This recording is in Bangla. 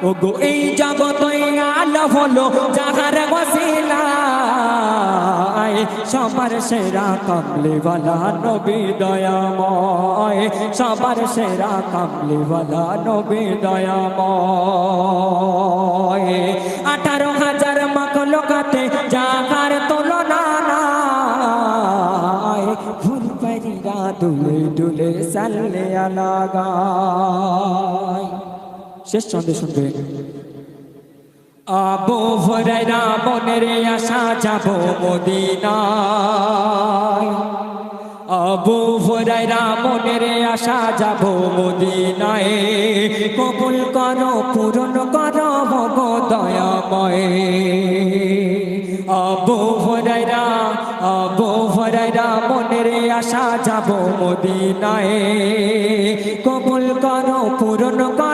ওগো এই জগতে আলো হলো যাহার ওসিলায় সবার সেরা কামলিওয়ালা নবী দয়াময় সবার সেরা কামলিওয়ালা নবী দয়াময় 18,000 মাখলুকাতে যাহার তুলনা নাই ফুল পারিরা দুলে দুলে সাল্লে আলা গায় শেষ ছন্দে শুনবে আবু হুরায়রা মনের আশা যাব মদিনায় আবু হুরায়রা মনের আশা যাব মদিনায় কবুল করো পূরণ করো গো দয়াময় আবু হুরায়রা মনের আশা যাব মদিনায় কবুল করো পূরণ করো